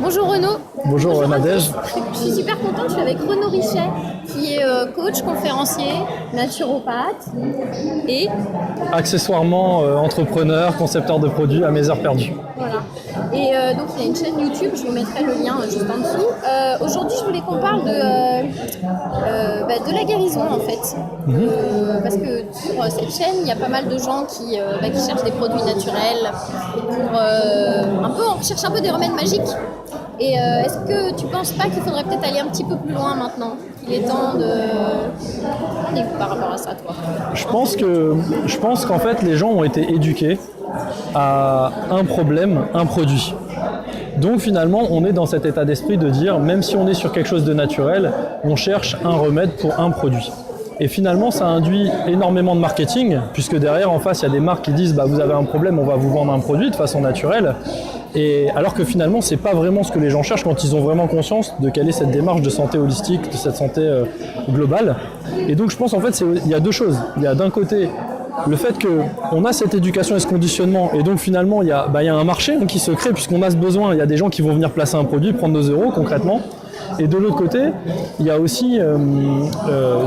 Bonjour Renaud. Bonjour Nadège. Je suis super contente, je suis avec Renaud Richet, qui est coach, conférencier, naturopathe et accessoirement entrepreneur, concepteur de produits à mes heures perdues. Voilà. Et donc il y a une chaîne YouTube, je vous mettrai le lien juste en dessous. Aujourd'hui je voulais qu'on parle de la guérison en fait. Parce que sur cette chaîne, il y a pas mal de gens qui cherchent des produits naturels on recherche un peu des remèdes magiques. Et est-ce que tu penses pas qu'il faudrait peut-être aller un petit peu plus loin maintenant? Il est temps de... On est par rapport à ça, toi? Je pense qu'en fait les gens ont été éduqués à un problème, un produit. Donc finalement on est dans cet état d'esprit de dire même si on est sur quelque chose de naturel, on cherche un remède pour un produit. Et finalement ça induit énormément de marketing, puisque derrière en face il y a des marques qui disent vous avez un problème, on va vous vendre un produit de façon naturelle. Et alors que finalement c'est pas vraiment ce que les gens cherchent quand ils ont vraiment conscience de quelle est cette démarche de santé holistique, de cette santé globale. Et donc je pense en fait il y a deux choses. Il y a d'un côté le fait qu'on a cette éducation et ce conditionnement, et donc finalement il y a un marché qui se crée puisqu'on a ce besoin. Il y a des gens qui vont venir placer un produit, prendre nos euros concrètement. Et de l'autre côté, il y a aussi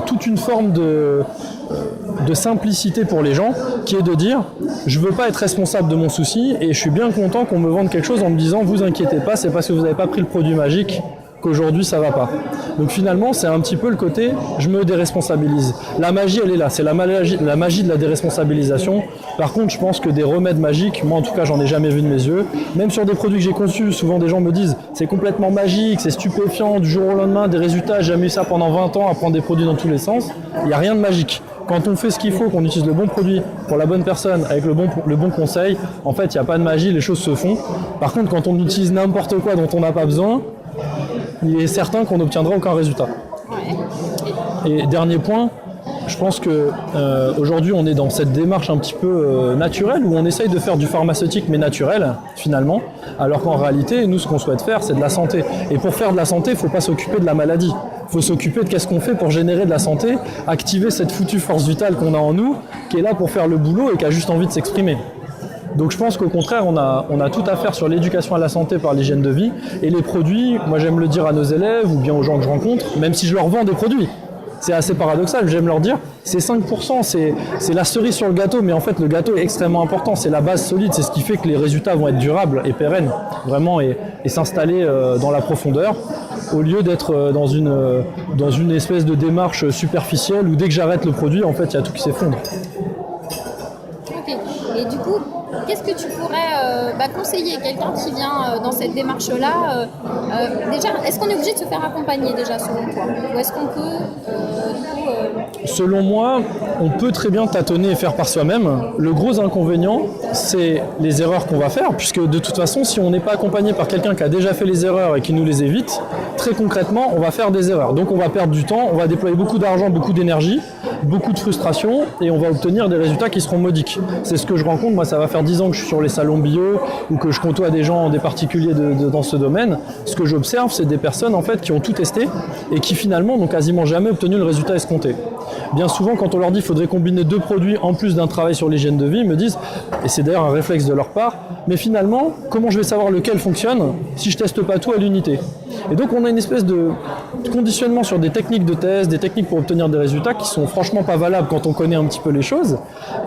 toute une forme de simplicité pour les gens qui est de dire je veux pas être responsable de mon souci et je suis bien content qu'on me vende quelque chose en me disant vous inquiétez pas, c'est parce que vous n'avez pas pris le produit magique qu'aujourd'hui ça va pas. Donc finalement c'est un petit peu le côté je me déresponsabilise. La magie elle est là, c'est la magie de la déresponsabilisation. Par contre je pense que des remèdes magiques, moi en tout cas j'en ai jamais vu de mes yeux. Même sur des produits que j'ai conçus, souvent des gens me disent c'est complètement magique, c'est stupéfiant, du jour au lendemain des résultats, j'ai jamais eu ça pendant 20 ans à prendre des produits dans tous les sens. Il n'y a rien de magique. Quand on fait ce qu'il faut, qu'on utilise le bon produit pour la bonne personne, avec le bon conseil, en fait il n'y a pas de magie, les choses se font. Par contre quand on utilise n'importe quoi dont on n'a pas besoin, il est certain qu'on n'obtiendra aucun résultat. Et dernier point, je pense que aujourd'hui on est dans cette démarche un petit peu naturelle où on essaye de faire du pharmaceutique mais naturel finalement, alors qu'en réalité nous ce qu'on souhaite faire c'est de la santé. Et pour faire de la santé, il ne faut pas s'occuper de la maladie. Il faut s'occuper de qu'est-ce qu'on fait pour générer de la santé, activer cette foutue force vitale qu'on a en nous, qui est là pour faire le boulot et qui a juste envie de s'exprimer. Donc je pense qu'au contraire, on a tout à faire sur l'éducation à la santé par l'hygiène de vie. Et les produits, moi j'aime le dire à nos élèves ou bien aux gens que je rencontre, même si je leur vends des produits. C'est assez paradoxal, j'aime leur dire, c'est 5%, c'est la cerise sur le gâteau, mais en fait le gâteau est extrêmement important, c'est la base solide, c'est ce qui fait que les résultats vont être durables et pérennes, vraiment, et s'installer dans la profondeur, au lieu d'être dans une espèce de démarche superficielle où dès que j'arrête le produit, en fait il y a tout qui s'effondre. Ok, et du coup, qu'est-ce que tu pourrais conseiller quelqu'un qui vient dans cette démarche-là déjà, est-ce qu'on est obligé de se faire accompagner déjà selon toi? Ou est-ce qu'on peut Selon moi, on peut très bien tâtonner et faire par soi-même. Le gros inconvénient, c'est les erreurs qu'on va faire, puisque de toute façon, si on n'est pas accompagné par quelqu'un qui a déjà fait les erreurs et qui nous les évite, très concrètement, on va faire des erreurs. Donc on va perdre du temps, on va déployer beaucoup d'argent, beaucoup d'énergie, beaucoup de frustration, et on va obtenir des résultats qui seront modiques. C'est ce que je rencontre, moi ça va faire 10 ans que je suis sur les salons bio, ou que je côtoie des gens, des particuliers dans ce domaine. Ce que j'observe, c'est des personnes en fait qui ont tout testé, et qui finalement n'ont quasiment jamais obtenu le résultat escompté. Bien souvent, quand on leur dit qu'il faudrait combiner 2 produits en plus d'un travail sur l'hygiène de vie, ils me disent, et c'est d'ailleurs un réflexe de leur part, mais finalement, comment je vais savoir lequel fonctionne si je teste pas tout à l'unité? Et donc on a une espèce de conditionnement sur des techniques de test, des techniques pour obtenir des résultats qui sont franchement pas valables quand on connaît un petit peu les choses,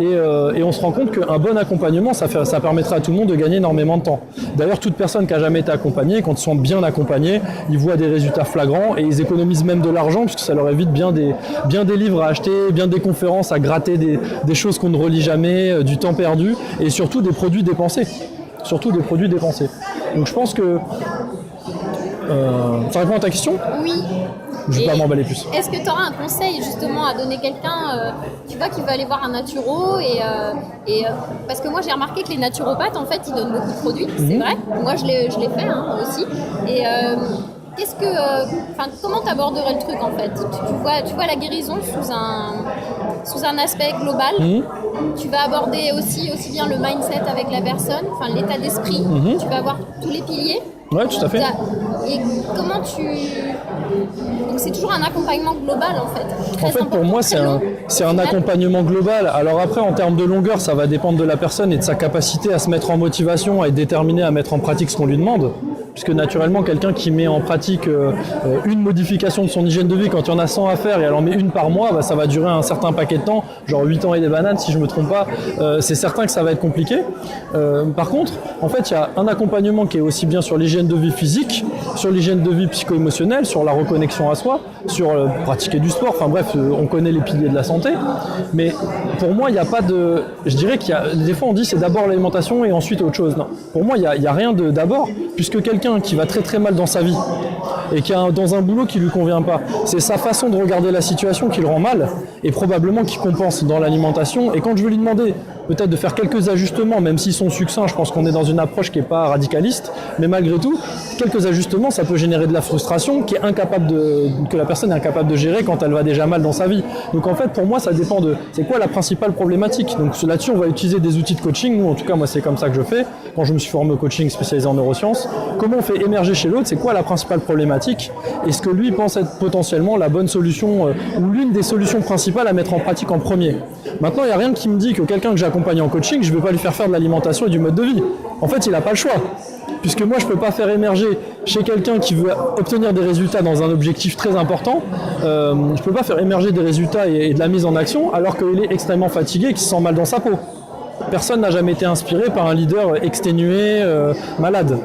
et on se rend compte qu'un bon accompagnement, ça permettrait à tout le monde de gagner énormément de temps. D'ailleurs, toute personne qui a jamais été accompagnée, quand ils sont bien accompagnés, ils voient des résultats flagrants et ils économisent même de l'argent puisque ça leur évite bien des livres à acheter, bien des conférences à gratter, des choses qu'on ne relit jamais, du temps perdu et surtout des produits dépensés. Donc je pense que ça répond à ta question ? Oui. Je ne vais pas m'emballer plus. Est-ce que tu auras un conseil justement à donner quelqu'un tu vois, qui veut aller voir un naturo parce que moi j'ai remarqué que les naturopathes en fait ils donnent beaucoup de produits, c'est vrai. Moi je l'ai fait moi aussi. Et comment t'aborderais le truc en fait? Tu vois la guérison sous un aspect global. Tu vas aborder aussi bien le mindset avec la personne, enfin l'état d'esprit. Tu vas avoir tous les piliers. Ouais, tout à fait. Et comment donc c'est toujours un accompagnement global en fait. En fait, pour moi, c'est un accompagnement global. Alors après, en termes de longueur, ça va dépendre de la personne et de sa capacité à se mettre en motivation, à être déterminé à mettre en pratique ce qu'on lui demande. puisque naturellement, quelqu'un qui met en pratique une modification de son hygiène de vie, quand il y en a 100 à faire et elle en met une par mois, ça va durer un certain paquet de temps, genre 8 ans et des bananes si je me trompe pas, c'est certain que ça va être compliqué. Par contre, en fait, il y a un accompagnement qui est aussi bien sur l'hygiène de vie physique, sur l'hygiène de vie psycho-émotionnelle, sur la reconnexion à soi, sur pratiquer du sport, enfin bref, on connaît les piliers de la santé, mais pour moi, il n'y a pas de... Je dirais qu'il y a... Des fois, on dit c'est d'abord l'alimentation et ensuite autre chose. Non. Pour moi, il n'y a rien d'abord, puisque quelqu'un qui va très très mal dans sa vie et qui est dans un boulot qui ne lui convient pas, c'est sa façon de regarder la situation qui le rend mal et probablement qui compense dans l'alimentation. Et quand je veux lui demander peut-être de faire quelques ajustements, même s'ils sont succincts, je pense qu'on est dans une approche qui n'est pas radicaliste, mais malgré tout, quelques ajustements, ça peut générer de la frustration que la personne est incapable de gérer quand elle va déjà mal dans sa vie. Donc en fait, pour moi, ça dépend de c'est quoi la principale problématique. Donc là-dessus, on va utiliser des outils de coaching. Nous, en tout cas, moi, c'est comme ça que je fais. Quand je me suis formé au coaching spécialisé en neurosciences, comment on fait émerger chez l'autre, c'est quoi la principale problématique et ce que lui pense être potentiellement la bonne solution ou l'une des solutions principales à mettre en pratique en premier. Maintenant, il n'y a rien qui me dit que quelqu'un que j'accompagne en coaching, je ne vais pas lui faire de l'alimentation et du mode de vie. En fait, il n'a pas le choix. Puisque moi, je ne peux pas faire émerger chez quelqu'un qui veut obtenir des résultats dans un objectif très important, je ne peux pas faire émerger des résultats et de la mise en action alors qu'il est extrêmement fatigué et qu'il se sent mal dans sa peau. Personne n'a jamais été inspiré par un leader exténué, malade.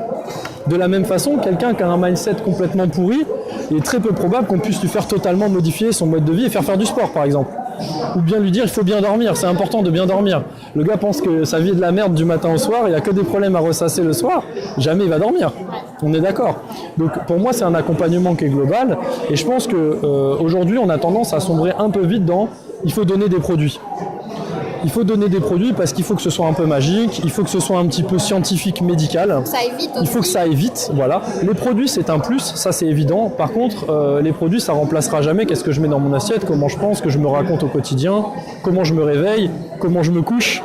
De la même façon, quelqu'un qui a un mindset complètement pourri, il est très peu probable qu'on puisse lui faire totalement modifier son mode de vie et faire du sport, par exemple. Ou bien lui dire il faut bien dormir, c'est important de bien dormir. Le gars pense que sa vie est de la merde du matin au soir, il n'y a que des problèmes à ressasser le soir, jamais il va dormir. On est d'accord. Donc pour moi c'est un accompagnement qui est global et je pense qu'aujourd'hui on a tendance à sombrer un peu vite dans il faut donner des produits. Il faut donner des produits parce qu'il faut que ce soit un peu magique, il faut que ce soit un petit peu scientifique, médical. Ça aille vite aussi. Il faut que ça aille vite, voilà. Les produits, c'est un plus, ça c'est évident. Par contre, les produits, ça remplacera jamais qu'est-ce que je mets dans mon assiette, comment je pense, que je me raconte au quotidien, comment je me réveille, comment je me couche,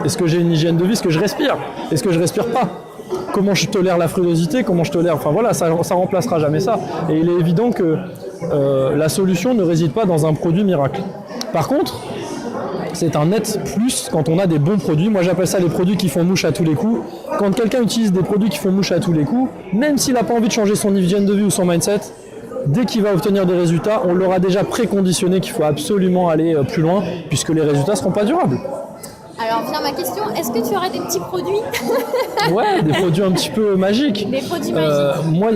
est-ce que j'ai une hygiène de vie, est-ce que je respire, est-ce que je respire pas, comment je tolère la frilosité, comment je tolère... Enfin voilà, ça remplacera jamais ça. Et il est évident que la solution ne réside pas dans un produit miracle. Par contre, c'est un net plus quand on a des bons produits. Moi j'appelle ça les produits qui font mouche à tous les coups. Quand quelqu'un utilise des produits qui font mouche à tous les coups, même s'il n'a pas envie de changer son hygiène de vie ou son mindset, dès qu'il va obtenir des résultats, on l'aura déjà préconditionné qu'il faut absolument aller plus loin puisque les résultats ne seront pas durables. Alors vient ma question, est-ce que tu aurais des petits produits? Ouais, des produits un petit peu magiques. Des produits magiques.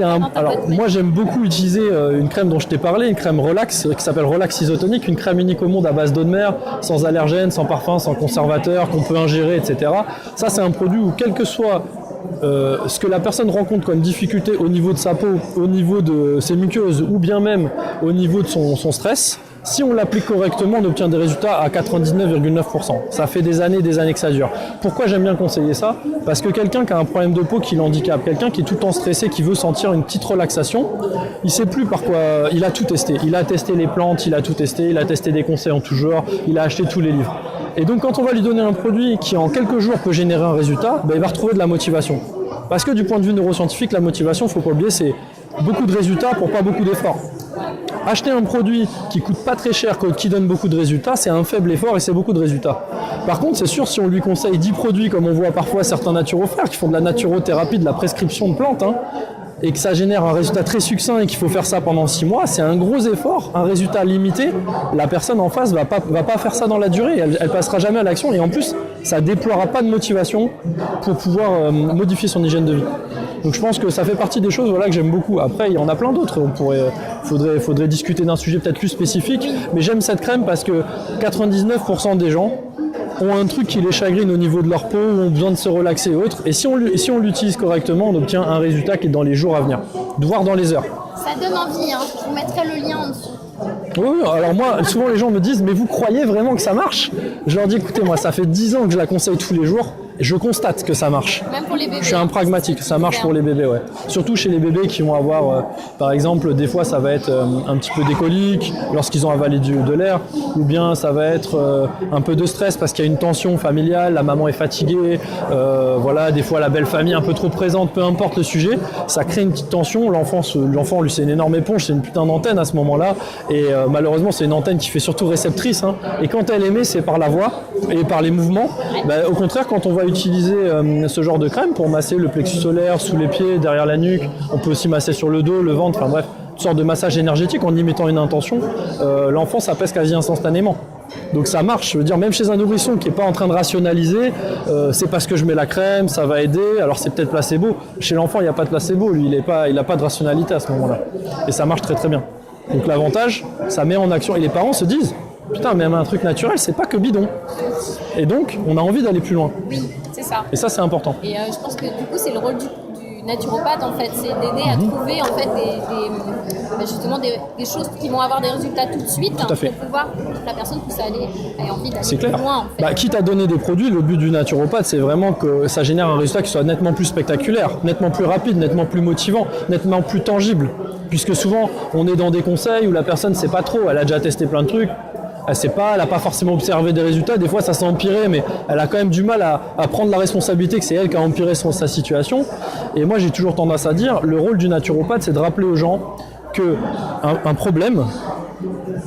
Moi j'aime beaucoup utiliser une crème dont je t'ai parlé, une crème Relax qui s'appelle Relax Isotonic, une crème unique au monde à base d'eau de mer, sans allergènes, sans parfum, sans conservateur, qu'on peut ingérer, etc. Ça c'est un produit où quel que soit ce que la personne rencontre comme difficulté au niveau de sa peau, au niveau de ses muqueuses ou bien même au niveau de son stress, si on l'applique correctement, on obtient des résultats à 99,9%. Ça fait des années que ça dure. Pourquoi j'aime bien conseiller ça? Parce que quelqu'un qui a un problème de peau qui l'handicape, quelqu'un qui est tout le temps stressé, qui veut sentir une petite relaxation, il sait plus par quoi... Il a tout testé. Il a testé les plantes, il a tout testé, il a testé des conseils en tout genre, il a acheté tous les livres. Et donc quand on va lui donner un produit qui en quelques jours peut générer un résultat, il va retrouver de la motivation. Parce que du point de vue neuroscientifique, la motivation, il ne faut pas oublier, c'est beaucoup de résultats pour pas beaucoup d'efforts. Acheter un produit qui coûte pas très cher, qui donne beaucoup de résultats, c'est un faible effort et c'est beaucoup de résultats. Par contre, c'est sûr, si on lui conseille 10 produits, comme on voit parfois certains naturophaires qui font de la naturothérapie, de la prescription de plantes, et que ça génère un résultat très succinct et qu'il faut faire ça pendant 6 mois, c'est un gros effort, un résultat limité. La personne en face va pas faire ça dans la durée, elle passera jamais à l'action et en plus, ça déploiera pas de motivation pour pouvoir modifier son hygiène de vie. Donc je pense que ça fait partie des choses que j'aime beaucoup. Après, il y en a plein d'autres. Faudrait discuter d'un sujet peut-être plus spécifique, mais j'aime cette crème parce que 99% des gens ont un truc qui les chagrine au niveau de leur peau, ou ont besoin de se relaxer et autres. Et si on l'utilise correctement, on obtient un résultat qui est dans les jours à venir, voire dans les heures. Ça donne envie, je vous mettrai le lien en dessous. Oui, alors moi, souvent les gens me disent « mais vous croyez vraiment que ça marche ?» Je leur dis « écoutez, moi ça fait 10 ans que je la conseille tous les jours, et je constate que ça marche. » Même pour les bébés. Je suis un pragmatique, ça marche pour les bébés, ouais. Surtout chez les bébés qui vont avoir, par exemple, des fois ça va être un petit peu des coliques lorsqu'ils ont avalé de l'air, ou bien ça va être un peu de stress parce qu'il y a une tension familiale, la maman est fatiguée, des fois la belle famille un peu trop présente, peu importe le sujet, ça crée une petite tension, l'enfant lui c'est une énorme éponge, c'est une putain d'antenne à ce moment-là, et malheureusement c'est une antenne qui fait surtout réceptrice, et quand elle émet c'est par la voix et par les mouvements. Au contraire, quand on va utiliser ce genre de crème pour masser le plexus solaire, sous les pieds, derrière la nuque. On peut aussi masser sur le dos, le ventre, enfin bref, une sorte de massage énergétique en imitant une intention. L'enfant s'apaise quasi instantanément. Donc ça marche, je veux dire, même chez un nourrisson qui n'est pas en train de rationaliser, c'est parce que je mets la crème, ça va aider, alors c'est peut-être placebo. Chez l'enfant, il n'y a pas de placebo, lui, il n'a pas de rationalité à ce moment-là. Et ça marche très très bien. Donc l'avantage, ça met en action, et les parents se disent, putain, même un truc naturel, c'est pas que bidon. Et donc, on a envie d'aller plus loin. Oui, c'est ça. Et ça, c'est important. Et je pense que du coup, c'est le rôle du naturopathe, en fait, c'est d'aider à trouver en fait justement des choses qui vont avoir des résultats tout de suite, tout à fait. Pour pouvoir la personne puisse aller ait envie d'aller clair. plus loin. En fait. Quitte à donner des produits, le but du naturopathe, c'est vraiment que ça génère un résultat qui soit nettement plus spectaculaire, nettement plus rapide, nettement plus motivant, nettement plus tangible. Puisque souvent, on est dans des conseils où la personne ne sait pas trop, elle a déjà testé plein de trucs, elle n'a pas forcément observé des résultats, des fois ça s'est empiré, mais elle a quand même du mal à prendre la responsabilité que c'est elle qui a empiré sa situation. Et moi j'ai toujours tendance à dire, le rôle du naturopathe, c'est de rappeler aux gens que un problème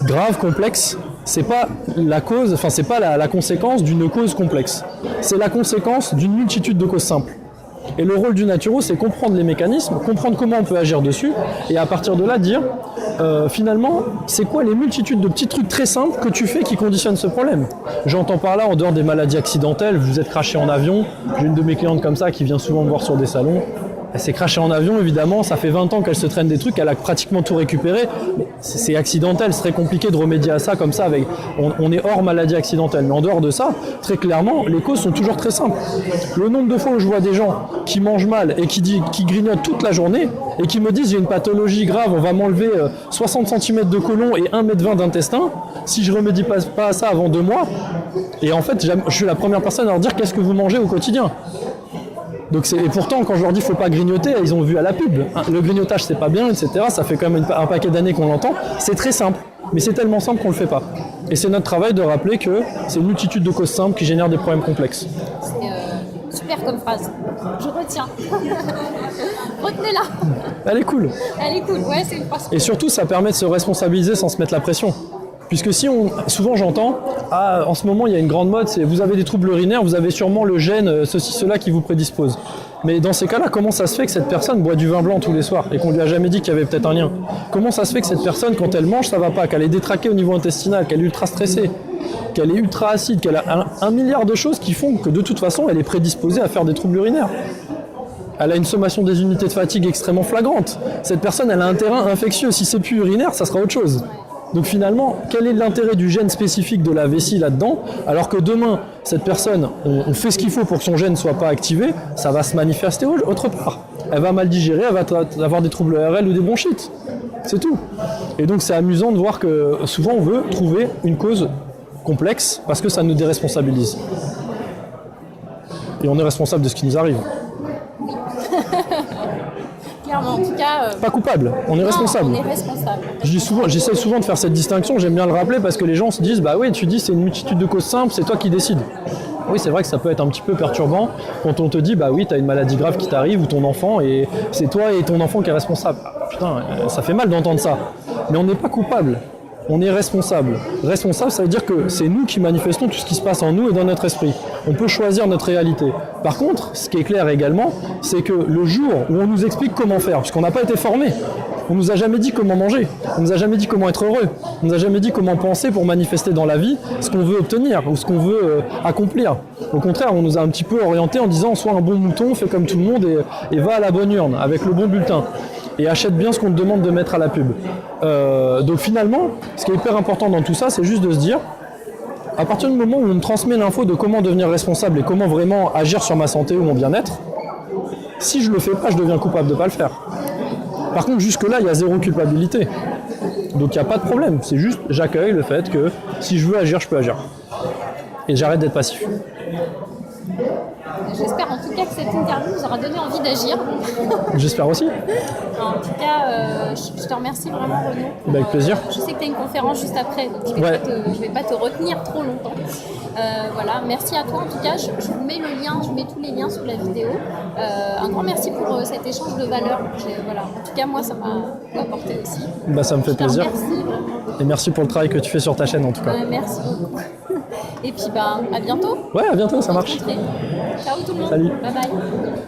grave, complexe, c'est pas la cause, enfin c'est pas la conséquence d'une cause complexe. C'est la conséquence d'une multitude de causes simples. Et le rôle du naturo, c'est comprendre les mécanismes, comprendre comment on peut agir dessus, et à partir de là dire, finalement, c'est quoi les multitudes de petits trucs très simples que tu fais qui conditionnent ce problème. J'entends par là, en dehors des maladies accidentelles, vous êtes craché en avion, j'ai une de mes clientes comme ça qui vient souvent me voir sur des salons, elle s'est crachée en avion, évidemment, ça fait 20 ans qu'elle se traîne des trucs, elle a pratiquement tout récupéré, mais c'est accidentel, c'est très compliqué de remédier à ça comme ça, on est hors maladie accidentelle, mais en dehors de ça, très clairement, les causes sont toujours très simples. Le nombre de fois où je vois des gens qui mangent mal et qui grignotent toute la journée, et qui me disent j'ai une pathologie grave, on va m'enlever 60 cm de côlon et 1,20 m d'intestin, si je remédie pas à ça avant 2 mois, et en fait, je suis la première personne à leur dire qu'est-ce que vous mangez au quotidien. Donc et pourtant, quand je leur dis faut pas grignoter, ils ont vu à la pub. Le grignotage c'est pas bien, etc. Ça fait quand même un paquet d'années qu'on l'entend. C'est très simple, mais c'est tellement simple qu'on le fait pas. Et c'est notre travail de rappeler que c'est une multitude de causes simples qui génèrent des problèmes complexes. C'est super comme phrase. Je retiens. Retenez-la. Elle est cool. Elle est cool, ouais, c'est une phrase. Et surtout, ça permet de se responsabiliser sans se mettre la pression. Puisque souvent j'entends, en ce moment il y a une grande mode, c'est vous avez des troubles urinaires, vous avez sûrement le gène, ceci, cela qui vous prédispose. Mais dans ces cas-là, comment ça se fait que cette personne boit du vin blanc tous les soirs et qu'on lui a jamais dit qu'il y avait peut-être un lien? Comment ça se fait que cette personne, quand elle mange, ça va pas, qu'elle est détraquée au niveau intestinal, qu'elle est ultra stressée, qu'elle est ultra acide, qu'elle a un milliard de choses qui font que de toute façon elle est prédisposée à faire des troubles urinaires? Elle a une sommation des unités de fatigue extrêmement flagrante. Cette personne, elle a un terrain infectieux. Si c'est plus urinaire, ça sera autre chose. Donc finalement, quel est l'intérêt du gène spécifique de la vessie là-dedans, alors que demain, cette personne, on fait ce qu'il faut pour que son gène ne soit pas activé, ça va se manifester autre part. Elle va mal digérer, elle va avoir des troubles ORL ou des bronchites. C'est tout. Et donc c'est amusant de voir que souvent on veut trouver une cause complexe parce que ça nous déresponsabilise. Et on est responsable de ce qui nous arrive. En tout cas, pas coupable, on est responsable. On est responsable. J'essaie souvent de faire cette distinction, j'aime bien le rappeler parce que les gens se disent bah oui, tu dis c'est une multitude de causes simples, c'est toi qui décides. Oui, c'est vrai que ça peut être un petit peu perturbant quand on te dit bah oui, t'as une maladie grave qui t'arrive ou ton enfant et c'est toi et ton enfant qui est responsable. Putain, ça fait mal d'entendre ça. Mais on n'est pas coupable. On est responsable. Responsable, ça veut dire que c'est nous qui manifestons tout ce qui se passe en nous et dans notre esprit. On peut choisir notre réalité. Par contre, ce qui est clair également, c'est que le jour où on nous explique comment faire, puisqu'on n'a pas été formé, on nous a jamais dit comment manger, on nous a jamais dit comment être heureux, on nous a jamais dit comment penser pour manifester dans la vie ce qu'on veut obtenir ou ce qu'on veut accomplir. Au contraire, on nous a un petit peu orienté en disant sois un bon mouton, fais comme tout le monde et va à la bonne urne avec le bon bulletin. Et achète bien ce qu'on te demande de mettre à la pub. Donc finalement, ce qui est hyper important dans tout ça, c'est juste de se dire, à partir du moment où on me transmet l'info de comment devenir responsable et comment vraiment agir sur ma santé ou mon bien-être, si je le fais pas, je deviens coupable de pas le faire. Par contre, jusque-là, il y a zéro culpabilité. Donc il n'y a pas de problème. C'est juste, j'accueille le fait que si je veux agir, je peux agir. Et j'arrête d'être passif. J'espère en tout cas que cette interview vous aura donné envie d'agir. J'espère aussi. En tout cas, je te remercie vraiment Renaud. Avec plaisir. Je sais que tu as une conférence juste après, donc je ne vais pas te retenir trop longtemps. Voilà, merci à toi en tout cas. Je vous mets le lien, je mets tous les liens sous la vidéo. Un grand merci pour cet échange de valeurs. Voilà. En tout cas, moi, ça m'a apporté aussi. Bah, ça me fait plaisir. Merci. Et merci pour le travail que tu fais sur ta chaîne en tout cas. Merci beaucoup. Et puis à bientôt. Ouais, à bientôt, ça marche. Ciao tout le monde. Salut. Bye bye.